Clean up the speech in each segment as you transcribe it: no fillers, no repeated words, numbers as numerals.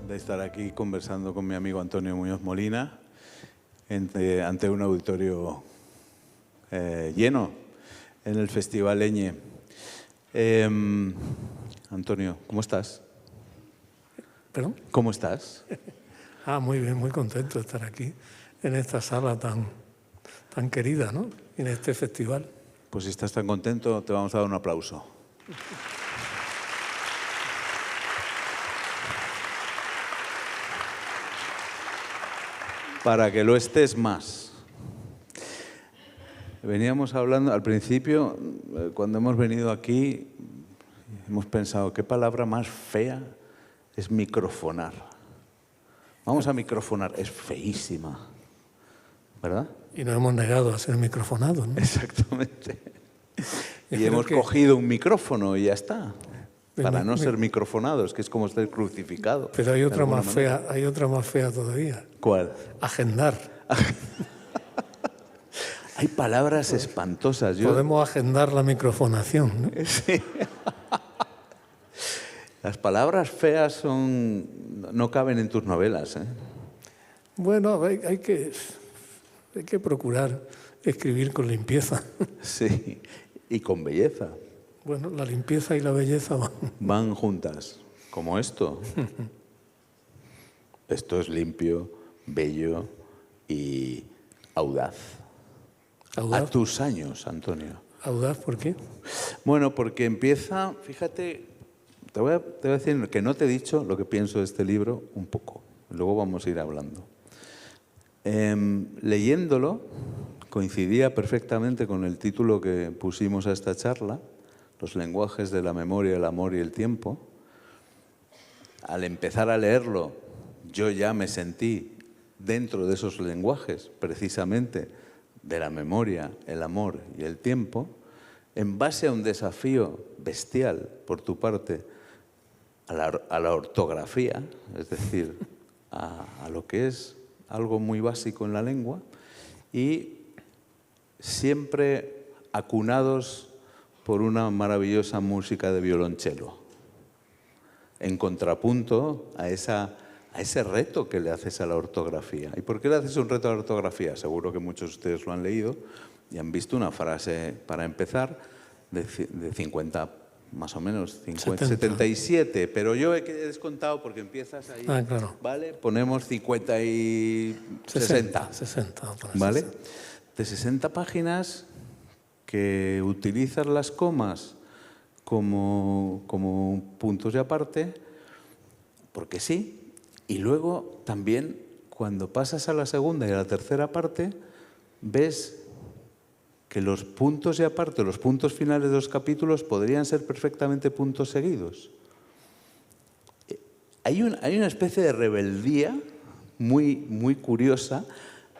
de estar aquí conversando con mi amigo Antonio Muñoz Molina ante un auditorio lleno en el Festival Eñe. Antonio, ¿cómo estás? ¿Perdón? ¿Cómo estás? Muy bien, muy contento de estar aquí, en esta sala tan querida, ¿no? En este festival. Pues si estás tan contento, te vamos a dar un aplauso. Para que lo estés más. Veníamos hablando al principio, cuando hemos venido aquí, hemos pensado, ¿qué palabra más fea es microfonar? Vamos a microfonar, es feísima, ¿verdad? Y nos hemos negado a ser microfonados, ¿no? Exactamente. Y hemos cogido un micrófono y ya está, para no ser microfonados, que es como ser crucificado. Pero hay otra más fea, hay otra más fea todavía. ¿Cuál? Agendar. Hay palabras espantosas. Podemos agendar la microfonación, ¿no? Sí. Las palabras feas no caben en tus novelas, ¿eh? Bueno, hay que procurar escribir con limpieza. Sí, y con belleza. Bueno, la limpieza y la belleza van juntas, como esto. Esto es limpio, bello y audaz. ¿Audaz? A tus años, Antonio. ¿Audaz por qué? Bueno, porque empieza, fíjate, te voy a decir que no te he dicho lo que pienso de este libro un poco. Luego vamos a ir hablando. Leyéndolo, coincidía perfectamente con el título que pusimos a esta charla, Los lenguajes de la memoria, el amor y el tiempo. Al empezar a leerlo, yo ya me sentí dentro de esos lenguajes, precisamente, de la memoria, el amor y el tiempo, en base a un desafío bestial por tu parte a la ortografía, es decir, a lo que es algo muy básico en la lengua, y siempre acunados por una maravillosa música de violonchelo, en contrapunto a ese reto que le haces a la ortografía. ¿Y por qué le haces un reto a la ortografía? Seguro que muchos de ustedes lo han leído y han visto una frase, para empezar, de 50, más o menos, 77, pero yo he descontado porque empiezas ahí, claro. ¿vale? Ponemos 50 y 60. 60, ¿vale? De 60 páginas que utilizan las comas como puntos de aparte, porque sí, y luego también cuando pasas a la segunda y a la tercera parte, ves que los puntos de aparte, los puntos finales de los capítulos podrían ser perfectamente puntos seguidos. Hay una especie de rebeldía muy, muy curiosa.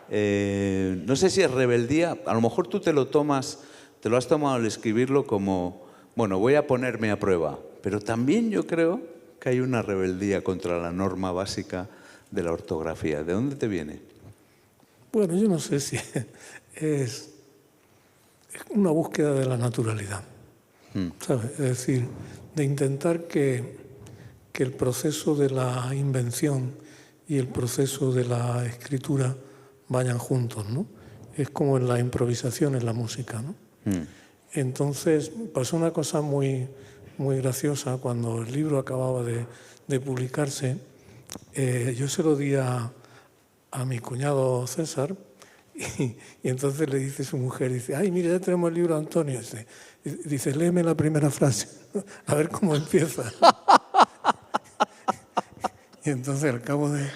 No sé si es rebeldía, a lo mejor tú te lo has tomado al escribirlo como, bueno, voy a ponerme a prueba, pero también yo creo que hay una rebeldía contra la norma básica de la ortografía. ¿De dónde te viene? Bueno, yo no sé si es una búsqueda de la naturalidad, ¿sabes? Es decir, de intentar que el proceso de la invención y el proceso de la escritura vayan juntos, ¿no? Es como en la improvisación en la música, ¿no? Entonces pasó una cosa muy, muy graciosa cuando el libro acababa de publicarse. Yo se lo di a mi cuñado César y entonces le dice su mujer, dice, ay, mira, ya tenemos el libro de Antonio. Dice, léeme la primera frase, a ver cómo empieza. Y entonces al cabo de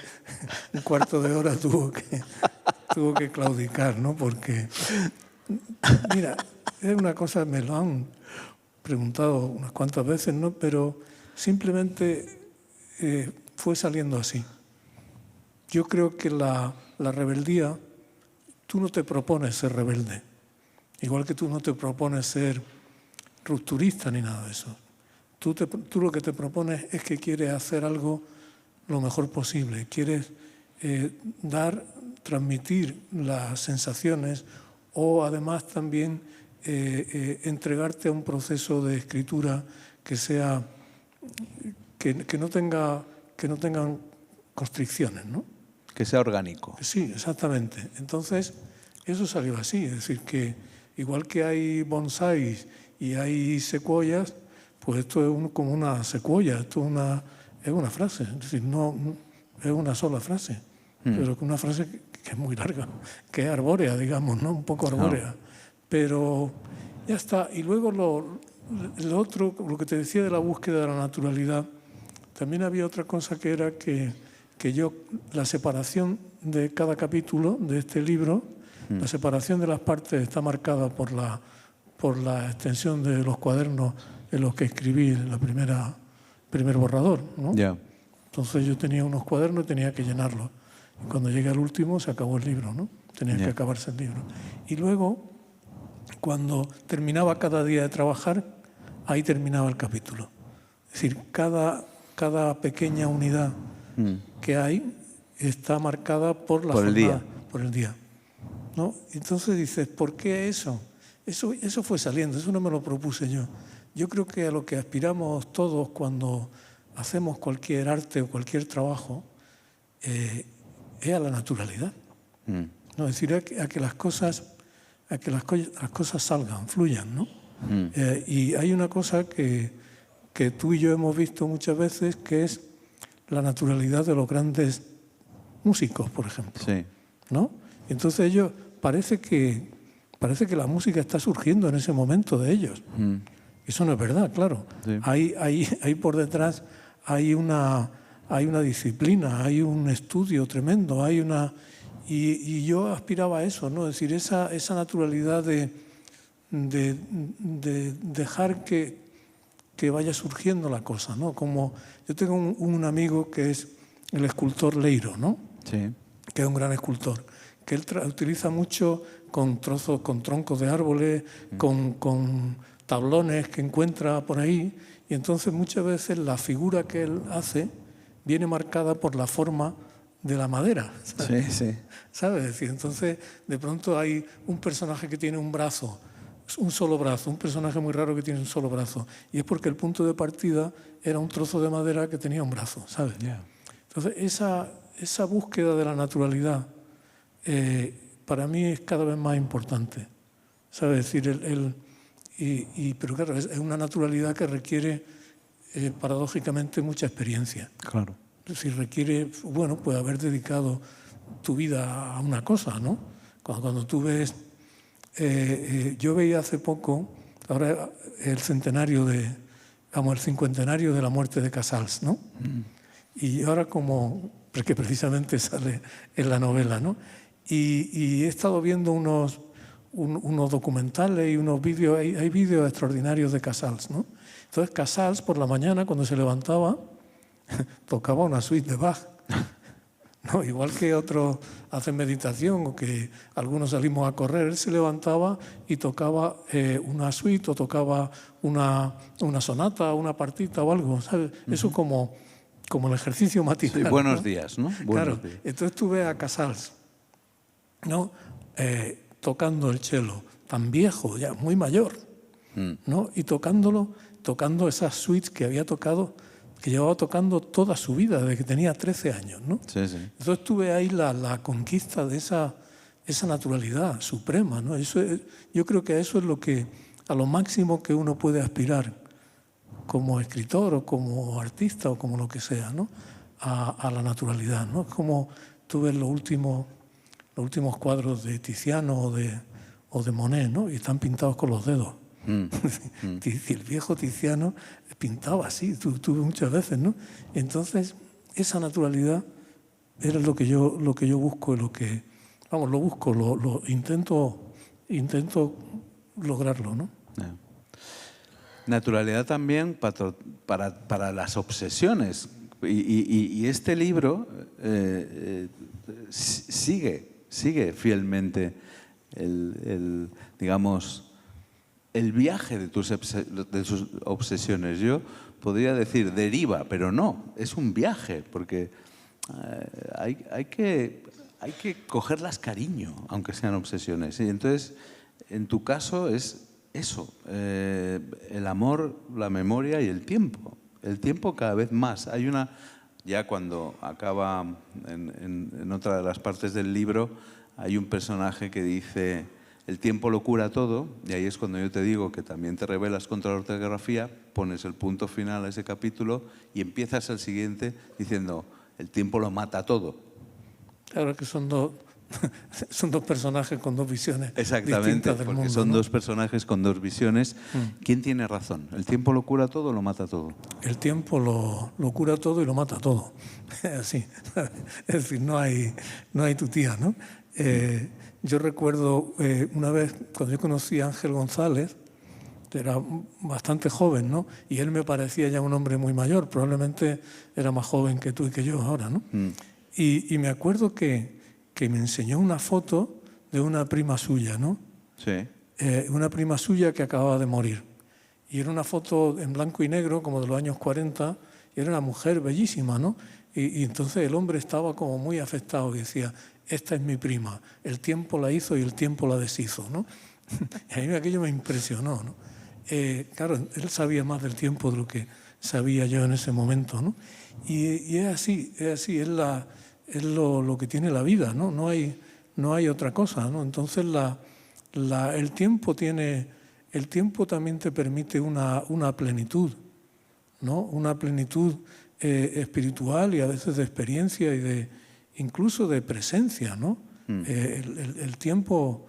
un cuarto de hora tuvo que claudicar, ¿no? Porque, mira, es una cosa, me lo han preguntado unas cuantas veces, ¿no? Pero simplemente fue saliendo así. Yo creo que la rebeldía, tú no te propones ser rebelde, igual que tú no te propones ser rupturista ni nada de eso. Tú lo que te propones es que quieres hacer algo lo mejor posible, quieres transmitir las sensaciones o además también entregarte a un proceso de escritura que no tenga que no tengan constricciones, ¿no? Que sea orgánico. Sí, exactamente. Entonces, eso salió así. Es decir, que igual que hay bonsáis y hay secuoyas, pues esto es como una secuoya, esto es una frase. Es decir, no es una sola frase, pero una frase que es muy larga, que es arbórea, digamos, ¿no? Un poco arbórea. Pero ya está. Y luego lo otro, lo que te decía de la búsqueda de la naturalidad, también había otra cosa que era que yo, la separación de cada capítulo de este libro, la separación de las partes está marcada por la extensión de los cuadernos en los que escribí el primer borrador, ¿no? Ya. Entonces yo tenía unos cuadernos y tenía que llenarlos. Y cuando llegué al último se acabó el libro, ¿no? Tenía que acabarse el libro. Y luego, cuando terminaba cada día de trabajar, ahí terminaba el capítulo. Es decir, cada pequeña unidad que hay está marcada por la jornada, por el día, ¿no? Entonces dices, ¿por qué eso? Eso fue saliendo, eso no me lo propuse yo. Yo creo que a lo que aspiramos todos cuando hacemos cualquier arte o cualquier trabajo es a la naturalidad. ¿No? Es decir, a que las cosas salgan, fluyan, ¿no? Y hay una cosa que tú y yo hemos visto muchas veces, que es la naturalidad de los grandes músicos, por ejemplo. Sí. ¿No? Entonces ellos, parece que la música está surgiendo en ese momento de ellos. Eso no es verdad, claro. Sí. Hay por detrás hay una disciplina, hay un estudio tremendo, y yo aspiraba a eso, ¿no? Es decir, esa naturalidad de dejar que vaya surgiendo la cosa, ¿no? Como yo tengo un amigo que es el escultor Leiro, ¿no? Sí. Que es un gran escultor, que él utiliza mucho con troncos de árboles, con tablones que encuentra por ahí, y entonces muchas veces la figura que él hace viene marcada por la forma de la madera, ¿sabes? Sí, sí. ¿Sabes? Es decir, entonces de pronto hay un personaje que tiene un brazo, un solo brazo, un personaje muy raro que tiene un solo brazo, y es porque el punto de partida era un trozo de madera que tenía un brazo, ¿sabes? Yeah. Entonces esa búsqueda de la naturalidad para mí es cada vez más importante, ¿sabes? Es decir, pero claro, es una naturalidad que requiere paradójicamente mucha experiencia. Claro. Es decir, requiere, bueno, pues haber dedicado tu vida a una cosa, ¿no? Cuando tú ves... yo veía hace poco, ahora el cincuentenario de la muerte de Casals, ¿no? Y ahora porque precisamente sale en la novela, ¿no? Y he estado viendo unos documentales y unos vídeos, hay vídeos extraordinarios de Casals, ¿no? Entonces Casals por la mañana cuando se levantaba tocaba una suite de Bach, ¿no? Igual que otros hacen meditación o que algunos salimos a correr, él se levantaba y tocaba una suite o tocaba una sonata, una partita o algo, ¿sabes? Eso como el ejercicio matinal. Sí, buenos días, ¿no? Claro. Entonces tú ves a Casals, ¿no? Tocando el cello, tan viejo, ya muy mayor, ¿no? Y tocando esas suites que había tocado, que llevaba tocando toda su vida, desde que tenía 13 años, ¿no? Sí, sí. Entonces tuve ahí la conquista de esa naturalidad suprema, ¿no? Yo creo que eso es a lo máximo que uno puede aspirar como escritor o como artista o como lo que sea, ¿no? A la naturalidad, ¿no? Como tú ves los últimos cuadros de Tiziano o de Monet, ¿no? Y están pintados con los dedos. El viejo Tiziano pintaba así, tú muchas veces, ¿no? Entonces, esa naturalidad era lo que yo busco, lo busco, lo intento lograrlo, ¿no? Yeah. Naturalidad también para las obsesiones. Y este libro sigue fielmente digamos, el viaje de sus obsesiones. Yo podría decir deriva, pero no, es un viaje, porque hay que cogerlas cariño, aunque sean obsesiones. Y entonces, en tu caso es eso, el amor, la memoria y el tiempo. El tiempo cada vez más. Hay ya cuando acaba en otra de las partes del libro, hay un personaje que dice: el tiempo lo cura todo, y ahí es cuando yo te digo que también te rebelas contra la ortografía, pones el punto final a ese capítulo y empiezas el siguiente diciendo: el tiempo lo mata todo. Claro que son dos personajes con dos visiones Exactamente, distintas del porque mundo, son ¿no? dos personajes con dos visiones. ¿Quién tiene razón? ¿El tiempo lo cura todo o lo mata todo? El tiempo lo cura todo y lo mata todo. Así. Es decir, no hay tu tía, ¿no? Yo recuerdo una vez, cuando yo conocí a Ángel González, era bastante joven, ¿no? Y él me parecía ya un hombre muy mayor, probablemente era más joven que tú y que yo ahora, ¿no? Y me acuerdo que me enseñó una foto de una prima suya, ¿no? Sí. Una prima suya que acababa de morir. Y era una foto en blanco y negro, como de los años 40, y era una mujer bellísima, ¿no? Y entonces el hombre estaba como muy afectado y decía: esta es mi prima, el tiempo la hizo y el tiempo la deshizo, ¿no? Y a mí aquello me impresionó, ¿no? Claro, él sabía más del tiempo de lo que sabía yo en ese momento, ¿no? Y es así, es lo que tiene la vida, ¿no? No hay otra cosa, ¿no? Entonces el tiempo también te permite una plenitud, ¿no? Una plenitud espiritual y a veces de experiencia y incluso de presencia, ¿no? El tiempo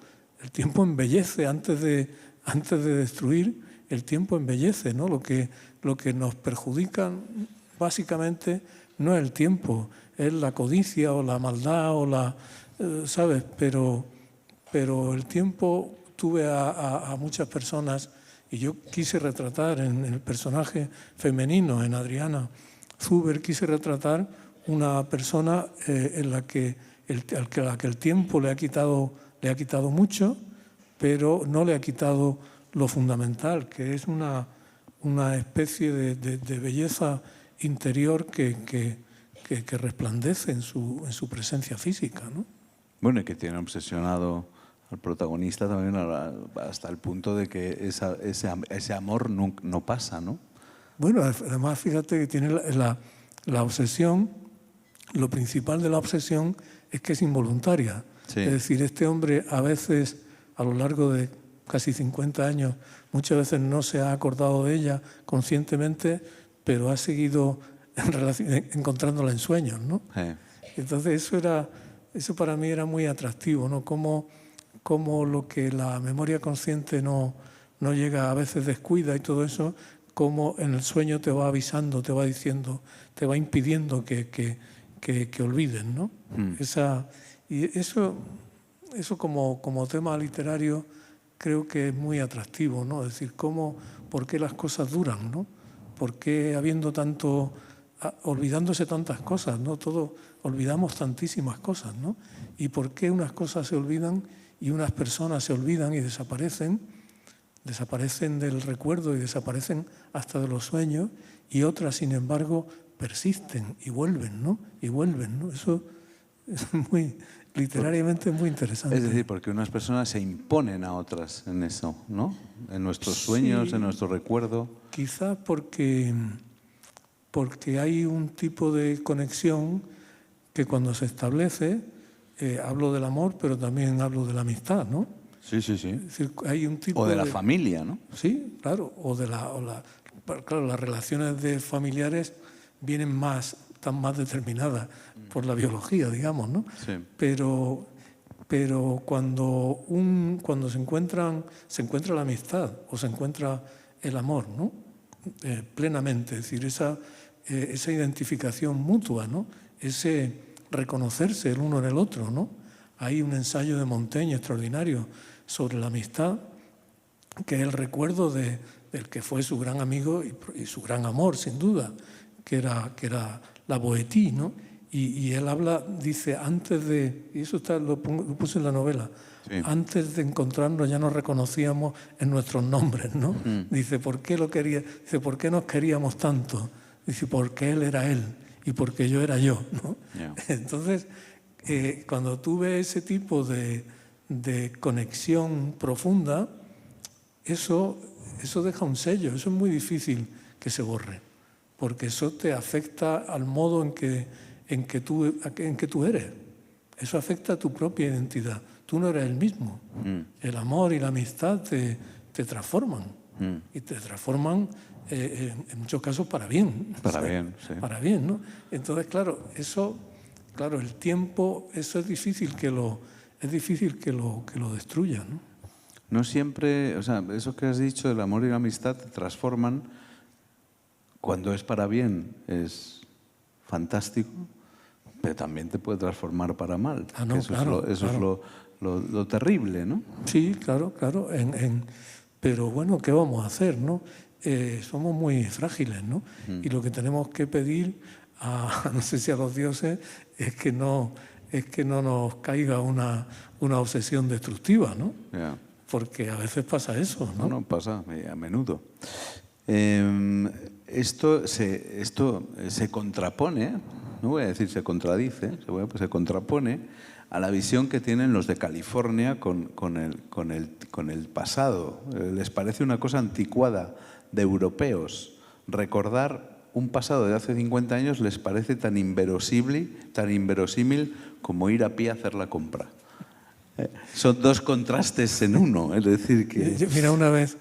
embellece antes de destruir. El tiempo embellece, ¿no? Lo que nos perjudica básicamente no es el tiempo, es la codicia o la maldad o ¿sabes? Pero el tiempo, tuve a muchas personas, y yo quise retratar en el personaje femenino, en Adriana Zuber, quise retratar una persona en la que el tiempo le ha quitado mucho, pero no le ha quitado lo fundamental, que es una especie de belleza interior que resplandece en su presencia física, ¿no? Bueno, y que tiene obsesionado al protagonista también hasta el punto de que ese amor no pasa, ¿no? Bueno, además fíjate que tiene la obsesión, lo principal de la obsesión es que es involuntaria. Sí. Es decir, este hombre a veces, a lo largo de casi 50 años, muchas veces no se ha acordado de ella conscientemente, pero ha seguido encontrándola en sueños, ¿no? Entonces eso para mí era muy atractivo, ¿no? Como lo que la memoria consciente no llega, a veces descuida y todo eso, como en el sueño te va avisando, te va diciendo, te va impidiendo que olvides, ¿no? Y eso como tema literario creo que es muy atractivo, ¿no? Es decir, por qué las cosas duran, ¿no? ¿Por qué habiendo olvidándose tantas cosas, ¿no? Olvidamos tantísimas cosas, ¿no? ¿Y por qué unas cosas se olvidan y unas personas se olvidan y desaparecen del recuerdo y desaparecen hasta de los sueños, y otras, sin embargo, persisten y vuelven, ¿no? Y vuelven, ¿no? Eso es literariamente muy interesante. Es decir, porque unas personas se imponen a otras en eso, ¿no? En nuestros sueños, sí, en nuestro recuerdo. Quizá porque hay un tipo de conexión que cuando se establece, hablo del amor, pero también hablo de la amistad, ¿no? Sí, sí, sí. Es decir, hay un tipo o de la familia, ¿no? Sí, claro. Claro, las relaciones familiares están más determinadas por la biología, digamos, ¿no? Sí. Pero cuando se encuentra la amistad o se encuentra el amor, ¿no? Plenamente, es decir, esa identificación mutua, ¿no? Ese reconocerse el uno en el otro, ¿no? Hay un ensayo de Montaigne extraordinario sobre la amistad, que es el recuerdo del que fue su gran amigo y su gran amor, sin duda, que era la Boétie, ¿no? Y él dice, y eso lo puse en la novela, sí, antes de encontrarnos ya nos reconocíamos en nuestros nombres, ¿no? Dice, ¿por qué lo quería? Dice, ¿por qué nos queríamos tanto? Dice, porque él era él y porque yo era yo, ¿no? Yeah. Entonces, cuando tú ves ese tipo de conexión profunda, eso deja un sello, eso es muy difícil que se borre, porque eso te afecta al modo en que tú eres. Eso afecta a tu propia identidad. Tú no eres el mismo. El amor y la amistad te transforman. Y te transforman, en muchos casos, para bien. Para bien, sí. Para bien, ¿no? Entonces, claro, el tiempo, eso es difícil que lo destruya, ¿no? No siempre, o sea, eso que has dicho, el amor y la amistad te transforman. Cuando es para bien es fantástico, pero también te puede transformar para mal. No, eso es lo terrible, ¿no? Sí, claro. Pero bueno, ¿qué vamos a hacer, no? Somos muy frágiles, ¿no? Y lo que tenemos que pedir no sé si a los dioses, es que no nos caiga una obsesión destructiva, ¿no? Yeah. Porque a veces pasa eso, ¿no? No, pasa a menudo. Esto se contrapone, no voy a decir se contradice, se contrapone a la visión que tienen los de California con el pasado. Les parece una cosa anticuada de europeos. Recordar un pasado de hace 50 años les parece tan inverosímil como ir a pie a hacer la compra. Son dos contrastes en uno, es decir que... Mira, una vez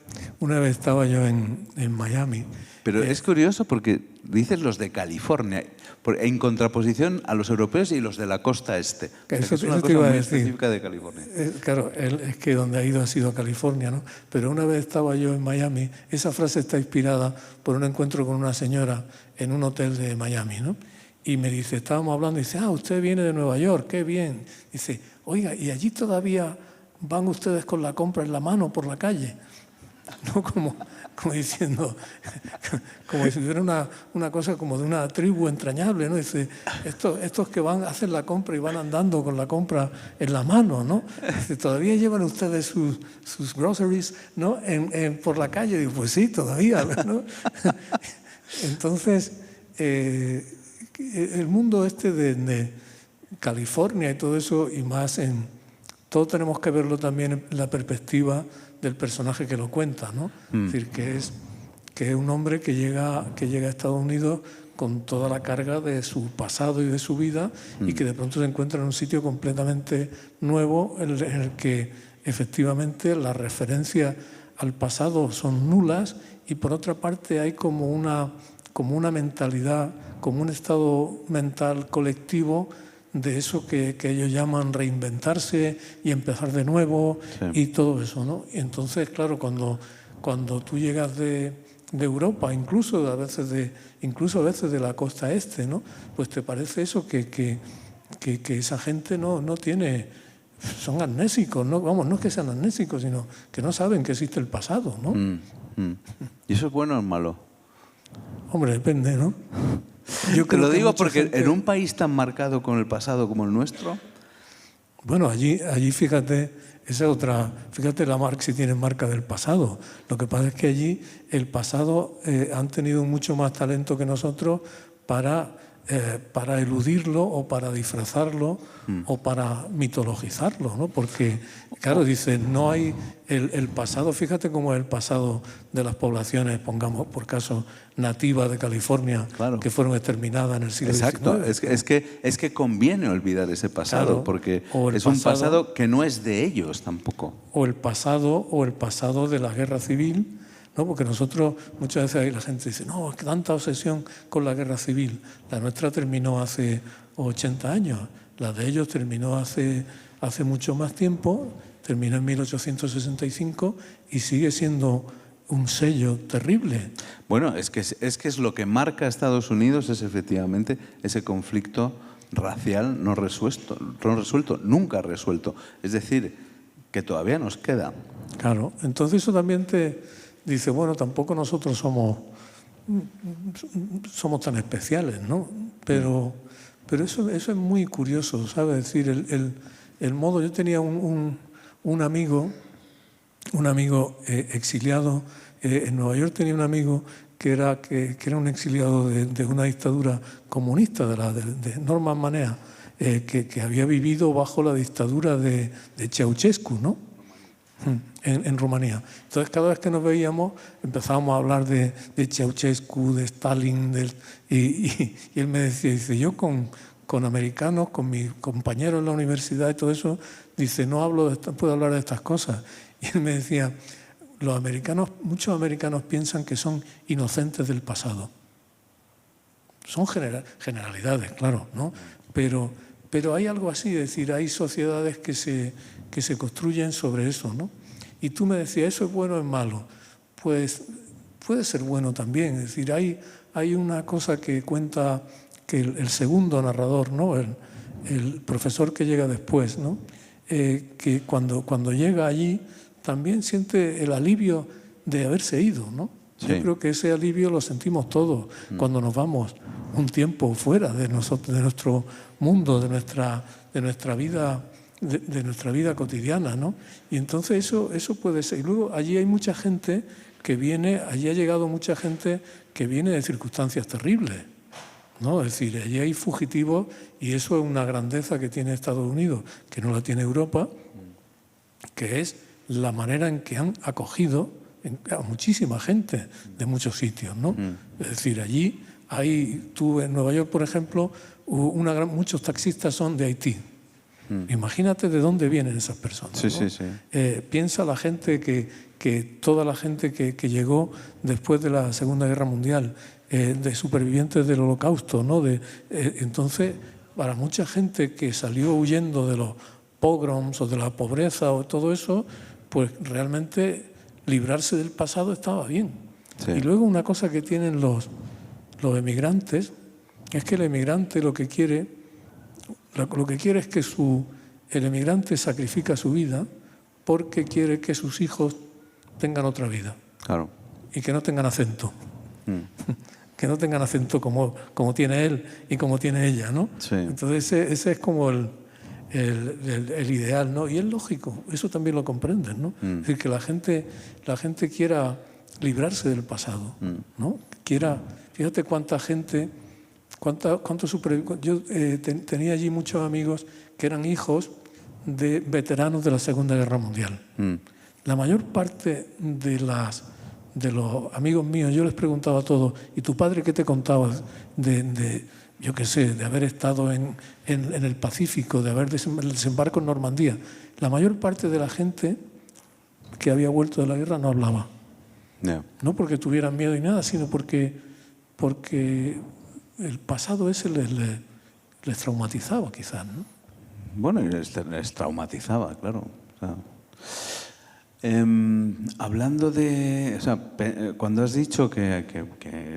estaba yo en Miami. Pero es curioso porque dices los de California, en contraposición a los europeos y los de la costa este. Eso es una te cosa iba a muy decir. específica de California. Claro, es que donde ha ido ha sido a California, ¿no? Pero una vez estaba yo en Miami, esa frase está inspirada por un encuentro con una señora en un hotel de Miami, ¿no? Y me dice, estábamos hablando, y dice, usted viene de Nueva York, qué bien. Dice, oiga, ¿y allí todavía van ustedes con la compra en la mano por la calle? No como diciendo, como si fuera una cosa como de una tribu entrañable, ¿no? Dice, estos que van a hacer la compra y van andando con la compra en la mano, ¿no? Dice, ¿todavía llevan ustedes sus groceries, ¿no? por la calle? Digo, pues sí, todavía, ¿no? Entonces, el mundo este de California y todo eso, y más todo tenemos que verlo también en la perspectiva del personaje que lo cuenta, ¿no? Es decir, que es un hombre que llega a Estados Unidos con toda la carga de su pasado y de su vida y que de pronto se encuentra en un sitio completamente nuevo en el que efectivamente las referencias al pasado son nulas y por otra parte hay como una mentalidad, como un estado mental colectivo de eso que ellos llaman reinventarse y empezar de nuevo, sí. Y todo eso, ¿no? Y entonces, claro, cuando tú llegas de Europa, incluso a veces de la costa este, ¿no? Pues te parece eso que esa gente no tiene, son amnésicos, ¿no? Vamos, no es que sean amnésicos, sino que no saben que existe el pasado, ¿no? ¿Y eso es bueno o es malo? Hombre, depende, ¿no? Yo te lo digo porque en un país tan marcado con el pasado como el nuestro... Bueno, allí fíjate, esa otra, fíjate la marca, si tienen marca del pasado. Lo que pasa es que allí el pasado han tenido mucho más talento que nosotros para eludirlo o para disfrazarlo o para mitologizarlo, ¿no? Porque, claro, dicen, no hay el pasado, fíjate cómo es el pasado de las poblaciones, pongamos por caso, nativas de California, claro, que fueron exterminadas en el siglo XIX. Exacto, es que conviene olvidar ese pasado, claro, porque es un pasado que no es de ellos tampoco. O el pasado de la guerra civil, ¿no? Porque nosotros, muchas veces ahí la gente dice, no, es que tanta obsesión con la guerra civil. La nuestra terminó hace 80 años, la de ellos terminó hace mucho más tiempo, terminó en 1865 y sigue siendo un sello terrible. Bueno, es que es lo que marca a Estados Unidos, es efectivamente ese conflicto racial no resuelto, nunca resuelto. Es decir, que todavía nos queda. Claro, entonces eso también te dice, bueno, tampoco nosotros somos tan especiales, ¿no? Pero eso es muy curioso, ¿sabes? Es decir, el modo... Yo tenía un amigo exiliado en Nueva York, tenía un amigo que era un exiliado de una dictadura comunista, de Norman Manea, que había vivido bajo la dictadura de Ceausescu, ¿no? en Rumanía. Entonces, cada vez que nos veíamos, empezábamos a hablar de Ceausescu, de Stalin, y él me decía, dice, yo con americanos, con mis compañeros en la universidad y todo eso, dice, no puedo hablar de estas cosas. Y él me decía, muchos americanos piensan que son inocentes del pasado. Son generalidades, claro, ¿no? Pero hay algo así, es decir, hay sociedades que se construyen sobre eso, ¿no? Y tú me decías, ¿eso es bueno o es malo? Pues puede ser bueno también, es decir, hay una cosa que cuenta que el segundo narrador, ¿no? El profesor que llega después, ¿no? Que cuando llega allí también siente el alivio de haberse ido, ¿no? Sí. Yo creo que ese alivio lo sentimos todos cuando nos vamos un tiempo fuera de nosotros, de nuestro mundo, de nuestra vida cotidiana, ¿no? Y entonces eso puede ser. Y luego allí hay mucha gente allí ha llegado mucha gente que viene de circunstancias terribles, ¿no? Es decir, allí hay fugitivos y eso es una grandeza que tiene Estados Unidos, que no la tiene Europa, que es la manera en que han acogido a muchísima gente de muchos sitios, ¿no? Es decir, allí tú en Nueva York, por ejemplo, muchos taxistas son de Haití. Imagínate de dónde vienen esas personas. Sí, ¿no? sí. Piensa la gente toda la gente que llegó después de la Segunda Guerra Mundial, de supervivientes del Holocausto, ¿no? Entonces, para mucha gente que salió huyendo de los pogroms o de la pobreza o todo eso, pues realmente librarse del pasado estaba bien. Sí. Y luego una cosa que tienen los emigrantes es que el emigrante lo que quiere es que el emigrante sacrifica su vida porque quiere que sus hijos tengan otra vida. Claro. Y que no tengan acento. Que no tengan acento como tiene él y como tiene ella, ¿no? Sí. Entonces ese es como el ideal, ¿no? Y es lógico, eso también lo comprenden, ¿no? Es decir, que la gente quiera librarse del pasado, ¿no? Fíjate cuánta gente, yo tenía allí muchos amigos que eran hijos de veteranos de la Segunda Guerra Mundial. La mayor parte de los amigos míos, yo les preguntaba a todos, ¿y tu padre qué te contaba yo qué sé, de haber estado en el Pacífico, de haber el desembarco en Normandía? La mayor parte de la gente que había vuelto de la guerra no hablaba. Yeah. No porque tuvieran miedo y nada, sino porque el pasado ese les traumatizaba quizás, ¿no? Bueno, y les traumatizaba, claro. O sea, hablando de... O sea, cuando has dicho que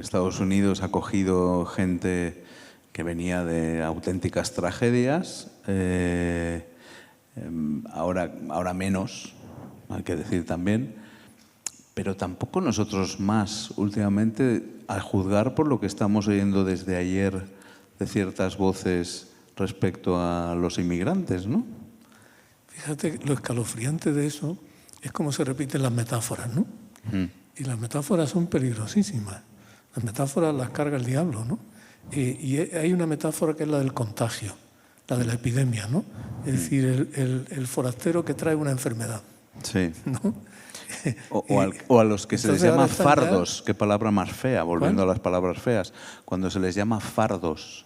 Estados Unidos ha acogido gente que venía de auténticas tragedias, ahora menos, hay que decir también, pero tampoco nosotros más últimamente, al juzgar por lo que estamos oyendo desde ayer de ciertas voces respecto a los inmigrantes, ¿no? Fíjate, lo escalofriante de eso es cómo se repiten las metáforas, ¿no? Y las metáforas son peligrosísimas. Las metáforas las carga el diablo, ¿no? Y hay una metáfora que es la del contagio, la de la epidemia, ¿no? Es decir, el forastero que trae una enfermedad. Sí. ¿No? O a los que se les llama fardos, qué palabra más fea, volviendo a las palabras feas, cuando se les llama fardos,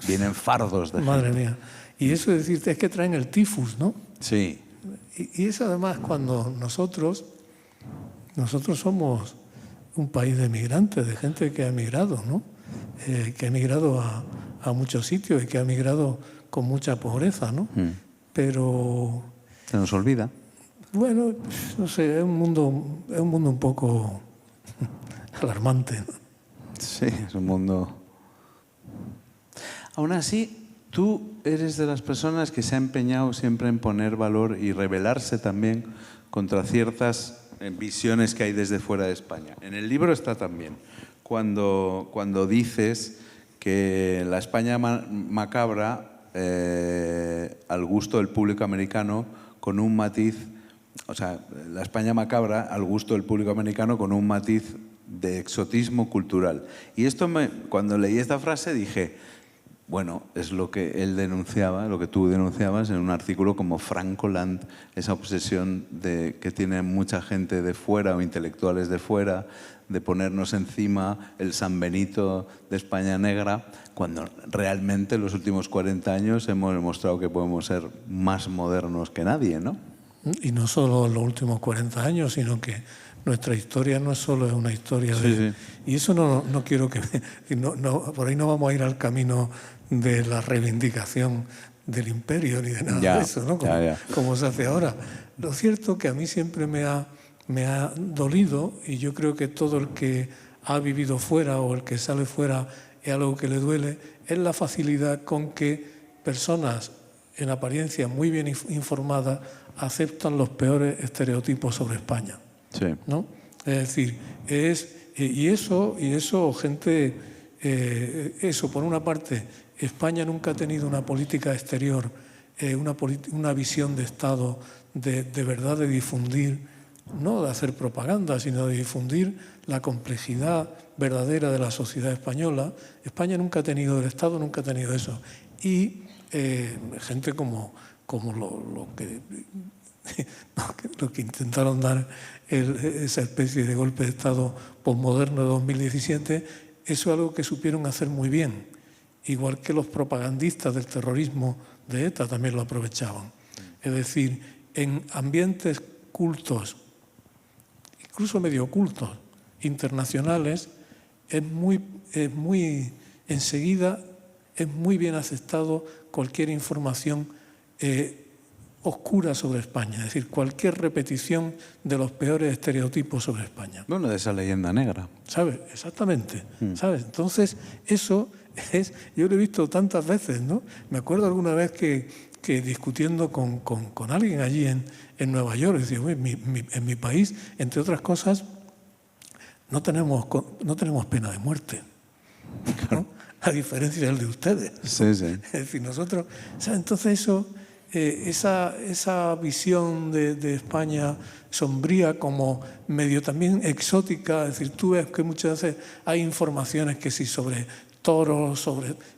vienen fardos de gente. Madre mía. Y eso es decir, es que traen el tifus, ¿no? Sí. Y eso además cuando nosotros somos un país de migrantes, de gente que ha emigrado, ¿no? Que ha emigrado a muchos sitios y que ha emigrado con mucha pobreza, ¿no? Pero... Se nos olvida. Bueno, no sé, es un mundo un poco alarmante, ¿no? Sí, es un mundo... Aún así, tú eres de las personas que se ha empeñado siempre en poner valor y rebelarse también contra ciertas visiones que hay desde fuera de España. En el libro está también, cuando dices que la España macabra, al gusto del público americano, con un matiz... O sea, la España macabra al gusto del público americano con un matiz de exotismo cultural. Y esto, cuando leí esta frase dije, bueno, es lo que él denunciaba, lo que tú denunciabas en un artículo como Francoland, esa obsesión que tiene mucha gente de fuera o intelectuales de fuera, de ponernos encima el San Benito de España negra, cuando realmente en los últimos 40 años hemos demostrado que podemos ser más modernos que nadie, ¿no? Y no solo en los últimos 40 años, sino que nuestra historia no es solo una historia de... Sí. Y eso no quiero que... por ahí no vamos a ir al camino de la reivindicación del imperio ni de nada de eso, ¿no? Como se hace ahora. Lo cierto que a mí siempre me ha dolido, y yo creo que todo el que ha vivido fuera o el que sale fuera es algo que le duele, es la facilidad con que personas en apariencia muy bien informadas aceptan los peores estereotipos sobre España. Sí. ¿No? Es decir, y eso gente, eso por una parte, España nunca ha tenido una política exterior, una visión de Estado de verdad de difundir, no de hacer propaganda, sino de difundir la complejidad verdadera de la sociedad española. España nunca ha tenido, el Estado nunca ha tenido eso. Y gente como lo que intentaron dar esa especie de golpe de Estado posmoderno de 2017, eso es algo que supieron hacer muy bien, igual que los propagandistas del terrorismo de ETA también lo aprovechaban. Es decir, en ambientes cultos, incluso medio ocultos, internacionales, enseguida es muy bien aceptado cualquier información oscura sobre España, es decir, cualquier repetición de los peores estereotipos sobre España. Bueno, de esa leyenda negra. ¿Sabes? Exactamente. ¿Sabes? Entonces, eso es, yo lo he visto tantas veces, ¿no? Me acuerdo alguna vez que discutiendo con alguien allí en Nueva York, decía, en mi país, entre otras cosas, no tenemos pena de muerte, ¿no? A diferencia del de ustedes. Sí, sí. Es decir, nosotros, ¿sabes? Entonces eso... esa visión de España sombría como medio también exótica, es decir, tú ves que muchas veces hay informaciones que sí sobre toros,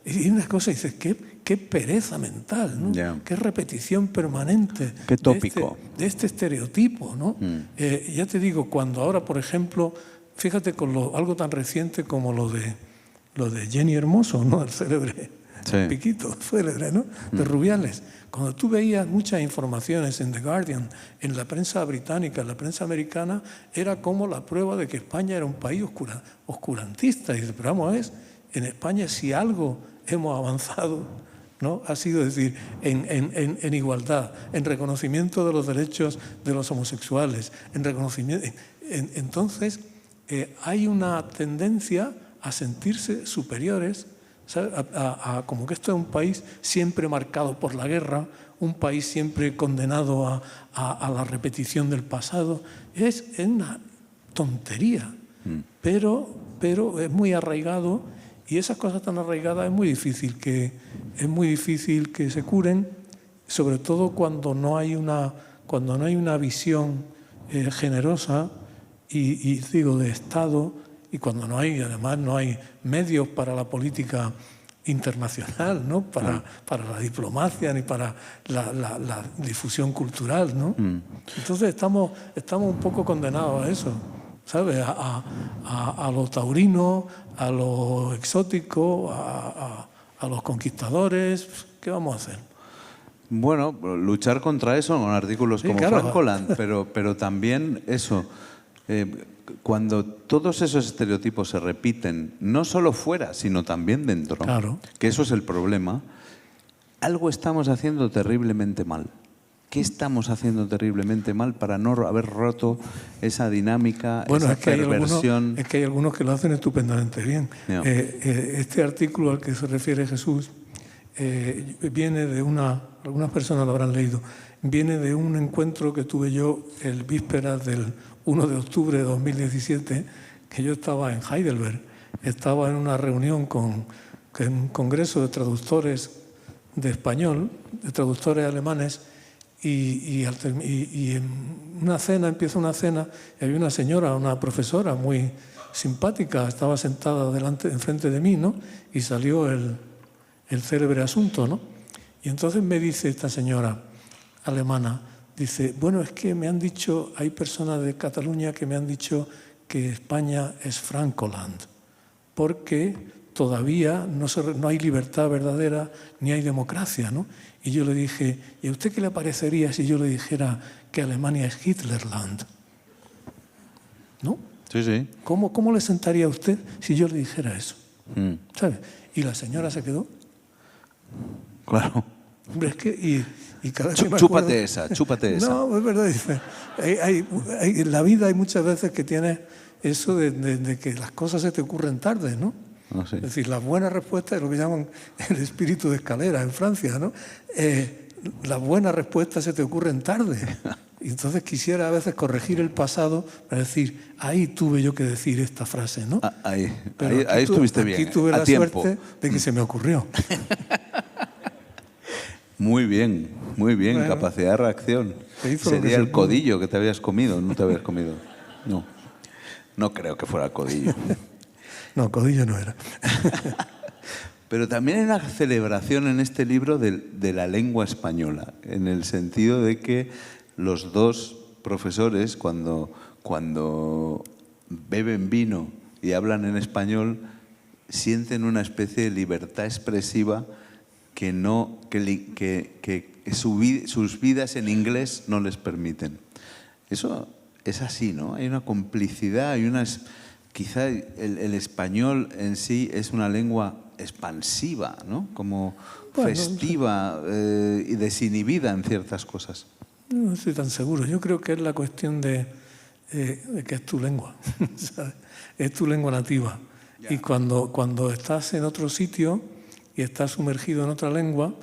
y una cosa dices, qué pereza mental, ¿no? Qué repetición permanente. Qué tópico. De este estereotipo, ¿no? Ya te digo, cuando ahora, por ejemplo, fíjate con algo tan reciente como lo de Jenny Hermoso, ¿no? El célebre Piquito, célebre, ¿no? De Rubiales. Cuando tú veías muchas informaciones en The Guardian, en la prensa británica, en la prensa americana, era como la prueba de que España era un país oscurantista. Y dices, pero vamos, en España si algo hemos avanzado, ¿no? Ha sido, es decir, en igualdad, en reconocimiento de los derechos de los homosexuales, en reconocimiento... Entonces, hay una tendencia a sentirse superiores, ¿sabes? Como que esto es un país siempre marcado por la guerra, un país siempre condenado a la repetición del pasado. Es una tontería, pero es muy arraigado, y esas cosas tan arraigadas es muy difícil que se curen, sobre todo cuando no hay una visión generosa y digo de Estado, y cuando además no hay medios para la política internacional, ¿no? Para la diplomacia ni para la difusión cultural, ¿no? Entonces estamos un poco condenados a eso, ¿sabes? A lo taurino, a lo exótico, a los conquistadores. ¿Qué vamos a hacer? Bueno, luchar contra eso con artículos como Francoland, pero también eso... cuando todos esos estereotipos se repiten, no solo fuera, sino también dentro, que eso es el problema, algo estamos haciendo terriblemente mal. ¿Qué estamos haciendo terriblemente mal para no haber roto esa dinámica, esa perversión? Es que hay algunos que lo hacen estupendamente bien. No. Este artículo al que se refiere Jesús viene de algunas personas lo habrán leído, viene de un encuentro que tuve yo el vísperas del 1 de octubre de 2017, que yo estaba en Heidelberg, estaba en una reunión con un congreso de traductores de español, de traductores alemanes, y en una cena, empieza una cena, y había una señora, una profesora muy simpática, estaba sentada enfrente de mí, ¿no? Y salió el el célebre asunto, ¿no? Y entonces me dice esta señora alemana, dice, bueno, es que me han dicho, hay personas de Cataluña que me han dicho que España es Francoland, porque todavía no hay libertad verdadera ni hay democracia, ¿no? Y yo le dije, ¿y a usted qué le parecería si yo le dijera que Alemania es Hitlerland? ¿No? Sí, sí. ¿Cómo le sentaría a usted si yo le dijera eso? ¿Sabe? Y la señora se quedó. Claro. Hombre, es que... Y cada vez que me Chúpate acuerdo, chúpate esa. No, es verdad. Dice, en la vida hay muchas veces que tienes eso de que las cosas se te ocurren tarde, ¿no? No, sí. Es decir, las buenas respuestas es lo que llaman el espíritu de escalera en Francia, ¿no? Las buenas respuestas se te ocurren tarde. Y entonces quisiera a veces corregir el pasado para decir, ahí tuve yo que decir esta frase, ¿no? Ahí Pero estuviste bien. Aquí tuve a la tiempo. suerte de que se me ocurrió. Muy bien, Bueno, capacidad de reacción. se hizo lo que Sería se el pudo. codillo que te habías comido, no te habías comido. No creo que fuera el codillo. No, codillo no era. Pero también hay una celebración en este libro de la lengua española, en el sentido de que los dos profesores, cuando beben vino y hablan en español, sienten una especie de libertad expresiva que sus vidas en inglés no les permiten. Eso es así, ¿no? Hay una complicidad, quizá el español en sí es una lengua expansiva, ¿no? Como festiva y desinhibida en ciertas cosas. No estoy tan seguro. Yo creo que es la cuestión de que es tu lengua, ¿sabes? Es tu lengua nativa. Y cuando estás en otro sitio y estás sumergido en otra lengua,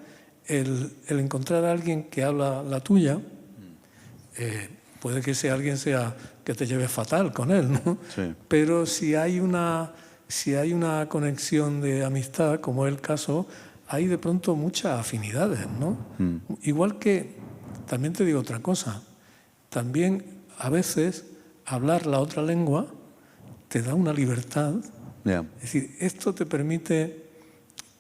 el encontrar a alguien que habla la tuya, puede que ese alguien sea que te lleves fatal con él, ¿no? Sí. Pero si hay una conexión de amistad, como es el caso, hay de pronto muchas afinidades, ¿no? Igual que, también te digo otra cosa, también a veces hablar la otra lengua te da una libertad. Yeah. Es decir, esto te permite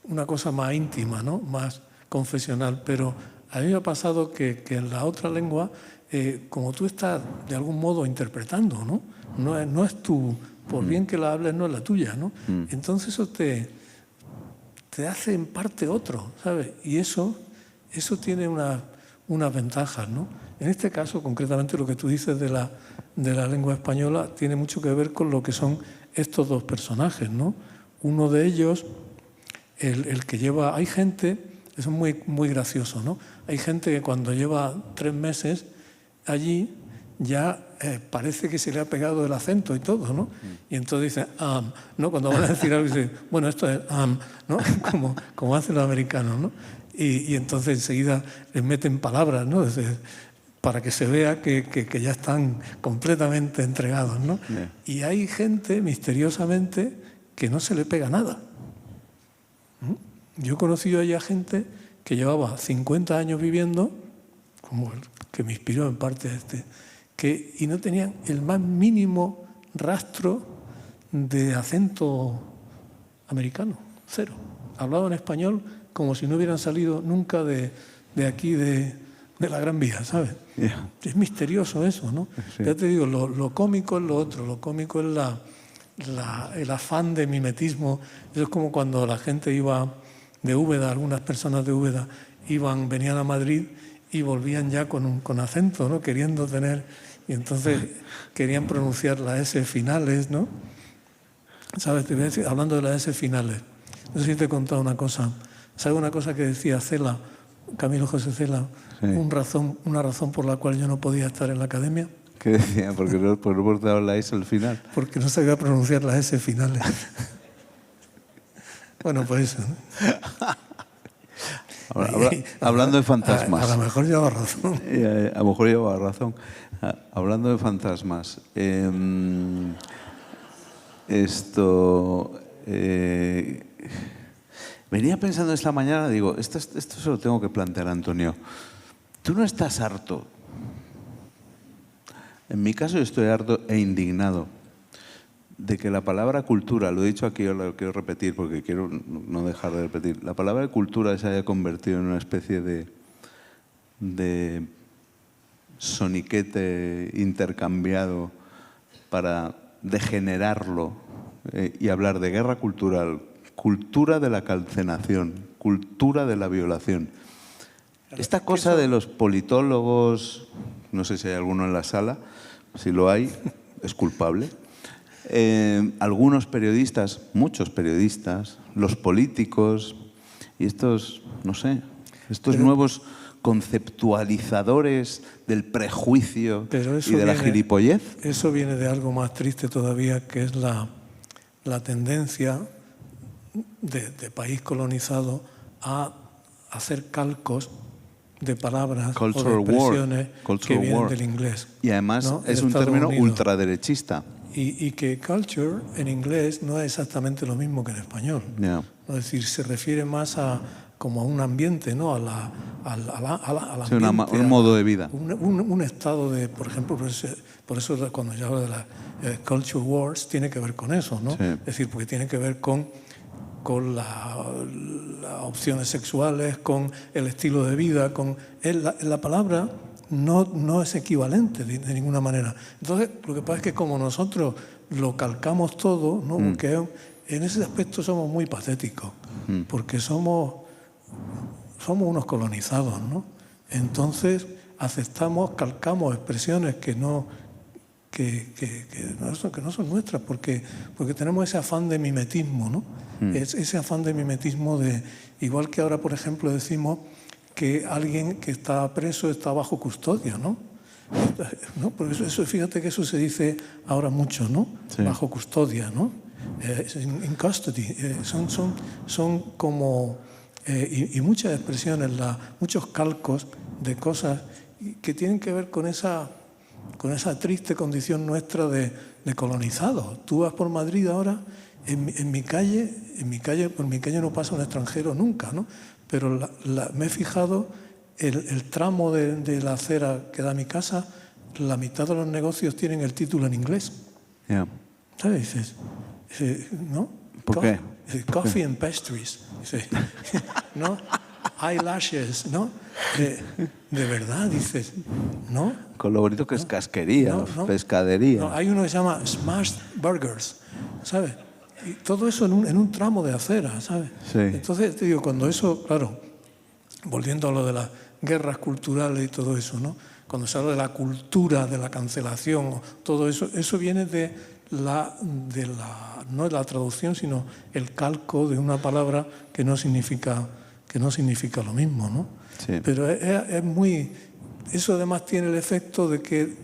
una cosa más íntima, ¿no? Más confesional, pero a mí me ha pasado que en la otra lengua, como tú estás de algún modo interpretando, ¿no? No es tu, por bien que la hables, no es la tuya, ¿no? Entonces eso te hace en parte otro, ¿sabes? Y eso tiene unas ventajas, ¿no? En este caso, concretamente, lo que tú dices de la lengua española tiene mucho que ver con lo que son estos dos personajes, ¿no? Uno de ellos, el que lleva... Hay gente, eso es muy, muy gracioso, ¿no? Hay gente que cuando lleva 3 meses allí ya parece que se le ha pegado el acento y todo, ¿no? Y entonces dice, ¿no? Cuando van a decir algo, dice, bueno, esto es, ¿no? Como hacen los americanos, ¿no? Y entonces enseguida les meten palabras, ¿no? Para que se vea que ya están completamente entregados, ¿no? Yeah. Y hay gente, misteriosamente, que no se le pega nada. Yo he conocido allá gente que llevaba 50 años viviendo, como el que me inspiró en parte y no tenían el más mínimo rastro de acento americano, cero. Hablaban español como si no hubieran salido nunca de aquí, de la Gran Vía, ¿sabes? Yeah. Es misterioso eso, ¿no? Sí. Ya te digo, lo cómico es lo otro, lo cómico es el afán de mimetismo. Eso es como cuando la gente iba de Úbeda, algunas personas de Úbeda venían a Madrid y volvían ya con acento, ¿no? Queriendo tener, y entonces querían pronunciar las S finales, ¿no? ¿Sabes? Te voy a decir, hablando de las S finales, no sé si te he contado una cosa. ¿Sabes una cosa que decía Cela, Camilo José Cela? Sí. Una razón por la cual yo no podía estar en la academia. ¿Qué decía? Porque no portaba la S al final. Porque no sabía pronunciar las S finales. Bueno, pues eso, ¿no? Hablando de fantasmas. A lo mejor lleva razón. A lo mejor lleva razón. Hablando de fantasmas. Venía pensando esta mañana, digo, esto se lo tengo que plantear a Antonio. ¿Tú no estás harto? En mi caso yo estoy harto e indignado de que la palabra cultura, lo he dicho aquí, lo quiero repetir porque quiero no dejar de repetir, la palabra cultura se haya convertido en una especie de soniquete intercambiado para degenerarlo y hablar de guerra cultural, cultura de la calcenación, cultura de la violación. Esta cosa de los politólogos, no sé si hay alguno en la sala, si lo hay, es culpable. Algunos periodistas, muchos periodistas, los políticos y estos, no sé, estos nuevos conceptualizadores del prejuicio y de la gilipollez. Eso viene de algo más triste todavía, que es la tendencia de país colonizado a hacer calcos de palabras o de expresiones que vienen del inglés. Y además, ¿no?, es un término ultraderechista. Y que culture en inglés no es exactamente lo mismo que en español. Yeah. Es decir, se refiere más como a un ambiente, ¿no? Al sí, un modo de vida. Un estado de, por ejemplo, por eso cuando yo hablo de las culture wars, tiene que ver con eso, ¿no? Sí. Es decir, porque tiene que ver con las opciones sexuales, con el estilo de vida, con la palabra no es equivalente de ninguna manera. Entonces, lo que pasa es que como nosotros lo calcamos todo, ¿no? Porque en ese aspecto somos muy patéticos, porque somos unos colonizados, ¿no? Entonces, aceptamos, calcamos expresiones que no son nuestras, porque tenemos ese afán de mimetismo, ¿no? Ese afán de mimetismo igual que ahora, por ejemplo, decimos que alguien que está preso está bajo custodia, ¿no? Porque eso, fíjate que eso se dice ahora mucho, ¿no? Sí. Bajo custodia, ¿no? In custody. Son como... y muchas expresiones, muchos calcos de cosas que tienen que ver con esa triste condición nuestra de colonizados. Tú vas por Madrid ahora, en mi calle no pasa un extranjero nunca, ¿no? Pero me he fijado, el tramo de la acera que da a mi casa, la mitad de los negocios tienen el título en inglés. Yeah. ¿Sabes? Dices, ¿no? ¿Por qué? Coffee and pastries. ¿No? Eyelashes, ¿no? De verdad, dices, ¿no? Con lo bonito que es casquería, pescadería. No, hay uno que se llama Smash Burgers, ¿sabes? Y todo eso en un tramo de acera, ¿sabes? Sí. Entonces, te digo, cuando eso, claro, volviendo a lo de las guerras culturales y todo eso, ¿no? Cuando se habla de la cultura, de la cancelación, todo eso viene no de la traducción, sino el calco de una palabra que no significa lo mismo, ¿no? Sí. Pero es muy... Eso además tiene el efecto de que,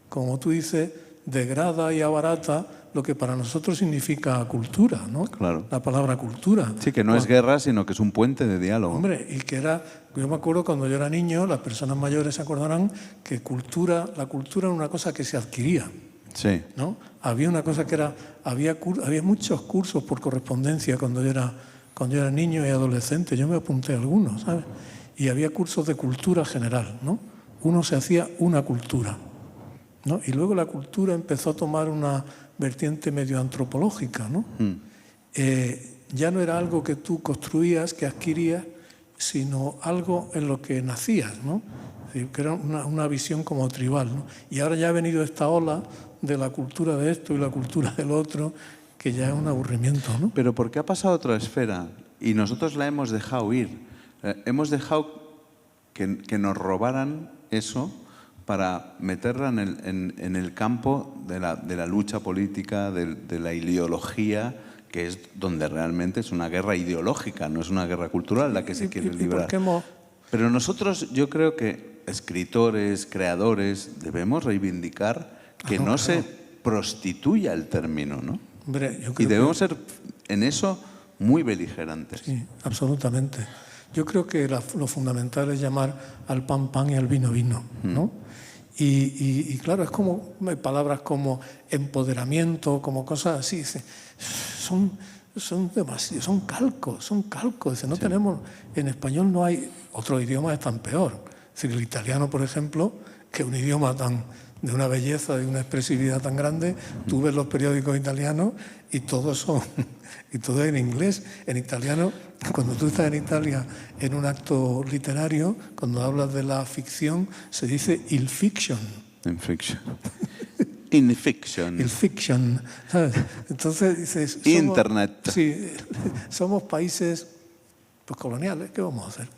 como tú dices, degrada y abarata lo que para nosotros significa cultura, ¿no? Claro. La palabra cultura. Sí, que no es guerra, sino que es un puente de diálogo. Hombre, y que yo me acuerdo cuando yo era niño, las personas mayores se acordarán que la cultura era una cosa que se adquiría. Sí. ¿No? Había una cosa que había muchos cursos por correspondencia cuando yo era niño y adolescente. Yo me apunté a algunos, ¿sabes? Y había cursos de cultura general, ¿no? Uno se hacía una cultura, ¿no? Y luego la cultura empezó a tomar una vertiente medio antropológica, ¿no? Ya no era algo que tú construías, que adquirías, sino algo en lo que nacías, ¿no? Es decir, que era una visión como tribal, ¿no? Y ahora ya ha venido esta ola de la cultura de esto y la cultura del otro, que ya es un aburrimiento, ¿no? Pero porque ha pasado a otra esfera y nosotros la hemos dejado ir. Hemos dejado que nos robaran eso para meterla en el campo de la lucha política, de la ideología, que es donde realmente es una guerra ideológica, no es una guerra cultural la que se quiere librar. Pero nosotros, yo creo que escritores, creadores, debemos reivindicar que no se prostituya el término, ¿no? Hombre, yo creo y debemos ser en eso muy beligerantes. Sí, absolutamente. Yo creo que lo fundamental es llamar al pan pan y al vino vino, ¿no? Y claro, es como palabras como empoderamiento, como cosas así. Son demasiado, son calcos. Dice, no sí. Tenemos, en español no hay, otros idiomas están peor. Es decir, el italiano, por ejemplo, que es un idioma de una belleza, de una expresividad tan grande. Tú ves los periódicos italianos y todos son, y todo en inglés. En italiano, cuando tú estás en Italia en un acto literario, cuando hablas de la ficción, se dice il fiction. In fiction. In fiction. Il fiction, ¿sabes? Entonces dices... Internet. Sí, somos países pues, coloniales, ¿qué vamos a hacer?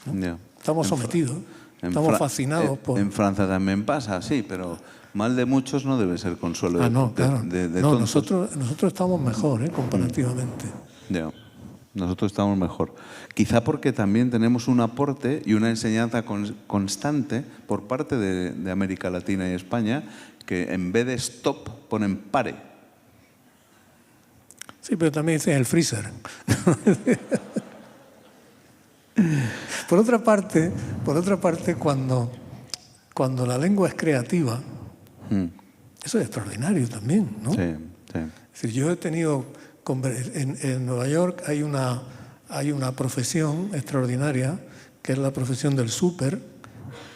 ¿No? Yeah. Estamos sometidos, estamos fascinados por... En Francia también pasa, sí, pero mal de muchos no debe ser consuelo claro. de No, tontos. nosotros estamos mejor, comparativamente. Yeah. Nosotros estamos mejor. Quizá porque también tenemos un aporte y una enseñanza constante por parte de América Latina y España, que en vez de stop ponen pare. Sí, pero también dicen el freezer. Por otra parte, cuando la lengua es creativa, eso es extraordinario también, ¿no? Sí. Es decir, yo he tenido... En Nueva York hay una profesión extraordinaria, que es la profesión del súper,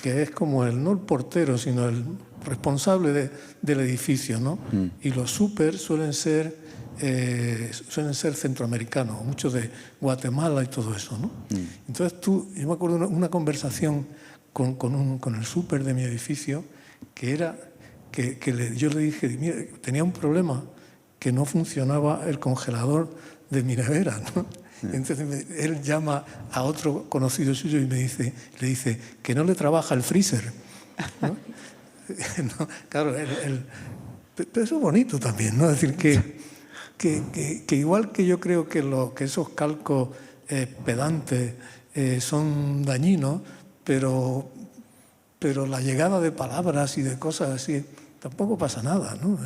que es como no el portero, sino el responsable del edificio, ¿no? Y los súper suelen ser centroamericanos, muchos de Guatemala y todo eso, ¿no? Entonces yo me acuerdo de una conversación con el súper de mi edificio, que era yo le dije, mira, tenía un problema, que no funcionaba el congelador de mi nevera, ¿no? Entonces él llama a otro conocido suyo y le dice que no le trabaja el freezer, ¿no? No, claro, pero eso es bonito también, ¿no? Es decir, que igual que yo creo que esos calcos pedantes son dañinos, pero la llegada de palabras y de cosas así, tampoco pasa nada, ¿no?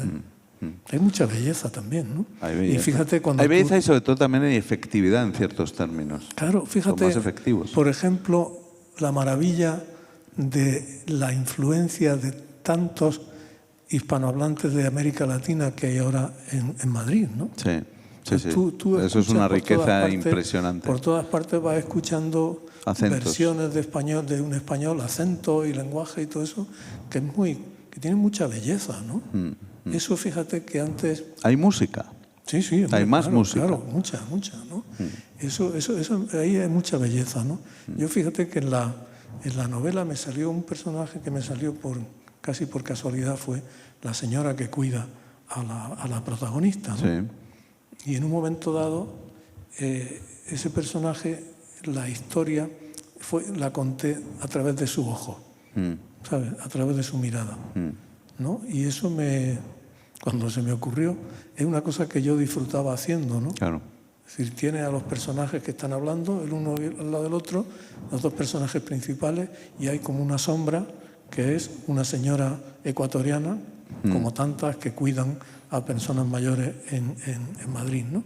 Hay mucha belleza también, ¿no? Hay belleza. Y fíjate cuando hay belleza y sobre todo también hay efectividad en ciertos términos. Claro, fíjate, son más efectivos. Por ejemplo, la maravilla de la influencia de tantos hispanohablantes de América Latina que hay ahora en Madrid, ¿no? Sí. Tú eso es una riqueza partes, impresionante. Por todas partes vas escuchando acentos. Versiones de un español, acento y lenguaje y todo eso, que tiene mucha belleza, ¿no? Eso, fíjate que antes... Hay música. Sí. Hay más música. Claro, mucha, ¿no? Eso, ahí hay mucha belleza, ¿no? Yo fíjate que en la novela me salió un personaje que me salió casi por casualidad, fue la señora que cuida a la protagonista, ¿no? Sí. Y en un momento dado, ese personaje, la historia, la conté a través de su ojo, ¿sabes? A través de su mirada, ¿no? Y eso cuando se me ocurrió, es una cosa que yo disfrutaba haciendo, ¿no? Claro. Es decir, tiene a los personajes que están hablando, el uno al lado del otro, los dos personajes principales, y hay como una sombra que es una señora ecuatoriana, como tantas que cuidan a personas mayores en Madrid, ¿no?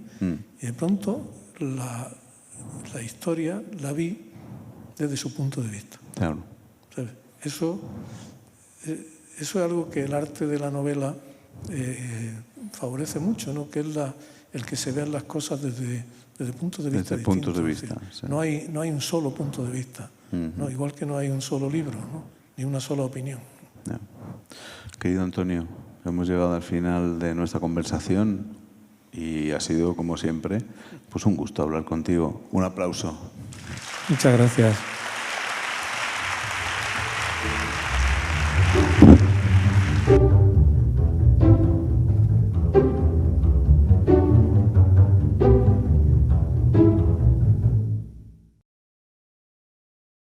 Y de pronto la historia la vi desde su punto de vista. Claro. ¿Sabes? Eso es algo que el arte de la novela favorece mucho, ¿no? Que es el que se vean las cosas desde puntos de vista distintos. Puntos de vista, sí. No hay un solo punto de vista, ¿no? Igual que no hay un solo libro, ¿no? Ni una sola opinión. No. Querido Antonio, hemos llegado al final de nuestra conversación y ha sido, como siempre, pues un gusto hablar contigo. Un aplauso. Muchas gracias.